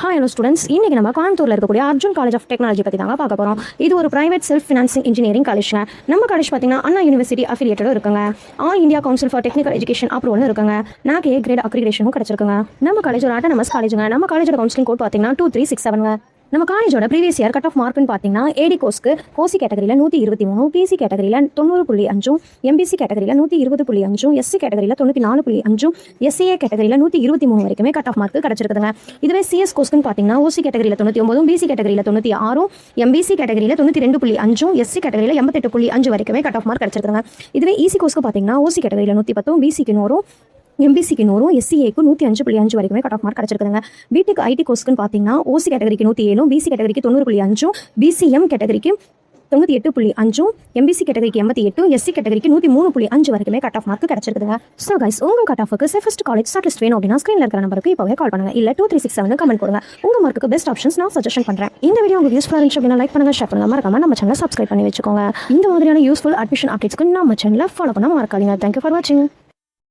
Hi hello students, இன்னைக்கு நம்ம கோயம்புத்தூரில் இருக்கக்கூடிய அர்ஜுன் காலேஜ் ஆஃப் டெக்னாலஜி பற்றி தாங்க பார்க்க போகிறோம். இது ஒரு பிரைவேட் செல்ஃப் ஃபினான்சிங் இன்ஜினியரிங் காலேஜ்ங்க. நம்ம காலேஜ் பார்த்தீங்கன்னா அண்ணா யூனிவர்சிட்டி அஃபிலியேட்டடும் இருக்குங்க. All India council for technical education அப்ரூவலும் இருக்குங்க. NAAC A கிரேட் அக்ரிடேஷனும் கிடச்சிருக்குங்க. நம்ம காலேஜ் ஒரு ஆட்டோனமஸ் காலேஜுங்க. நம்ம காலேஜோட கவுன்சிலிங் கோட் பார்த்தீங்கன்னா 2367ங்க. நம்ம காலேஜோட ப்ரீவியஸ் இயர் கட் ஆஃப் மார்க்னு பார்த்தீங்கன்னா ஏடி கோர்ஸ்க்கு ஓசி கேட்டகரியில் 123, பிசி கேட்டகரியில் 90.5, எம்பிசி கேட்டகரியில் 120.5, எஸ்சி கேட்டகரியில் 94.5, எஸ்சிஏ கேட்டகரியில் 123 வரைக்குமே கட் ஆஃப் மார்க் கிடச்சிருக்குதுங்க. இதுவே சிஎஸ் கோர்ஸ்க்குன்னு பார்த்தீங்கன்னா ஓசி கேட்டகரியில் 99, பிசி கேட்டகரியில் 96, எம்பிசி கேட்டகரியில் 92.5, எஸ்சி கேட்டகரியில் 88.5 வரைக்குமே கட் ஆஃப் மார்க் கிடச்சிருக்குதுங்க. இதுவே இசி கோர்ஸ்க்கு பார்த்தீங்கன்னா ஓசி கேட்டகரியில் 110, பிசிக்கு 100, எம்பிசிக்கு 100, எஸ்சிஏக்கு 105.5 வரைக்குமே கட் ஆஃப் மார்க் கிடச்சிருக்குதுங்க. பிடெக் ஐடி கோர்ஸ்க்குன்னு பார்த்தீங்கன்னா ஓசி கேட்டகரிக்கு 107, பிசி கேட்டகரிக்கு 90.5, பிசிஎம் கேட்டகரிக்கு 98.5, எம்பிசி கேட்டகரிக்கு 88, எஸ்சி கேட்டகரிக்கு 103.5 வரைக்குமே கட் ஆஃப் மார்க் கிடச்சிருக்குதுங்க. ஸோ கைஸ், உங்கள் கட் ஆஃபுக்கு சேஃபஸ்ட் காலேஜ் ஷார்ட்லிஸ்ட் வேணும் அப்படின்னா ஸ்க்ரீனில் இருக்கிற நம்பருக்கு இப்போவே கால் பண்ணுங்க, இல்லை 2367 கமெண்ட் கொடுங்க. உங்கள் மார்க்கு பெஸ்ட் ஆப்ஷன்ஸ் நான் சஜஷன் பண்ணுறேன். இந்த வீடியோ உங்களுக்கு யூஸ்ஃபுல்லாக இருந்துச்சு அப்படின்னா லைக் பண்ணுங்க, ஷேர் பண்ணுங்க, மறக்காம நம்ம சேனலை சப்ஸ்கிரைப் பண்ணி வச்சுக்கோங்க. இந்த மாதிரியான யூஸ்ஃபுல் அட்மிஷன் அப்டேட்ஸ்க்கு நம்ம சேனலை ஃபாலோ பண்ண மறக்காதீங்க. தேங்க்யூ ஃபார் வாட்சிங்.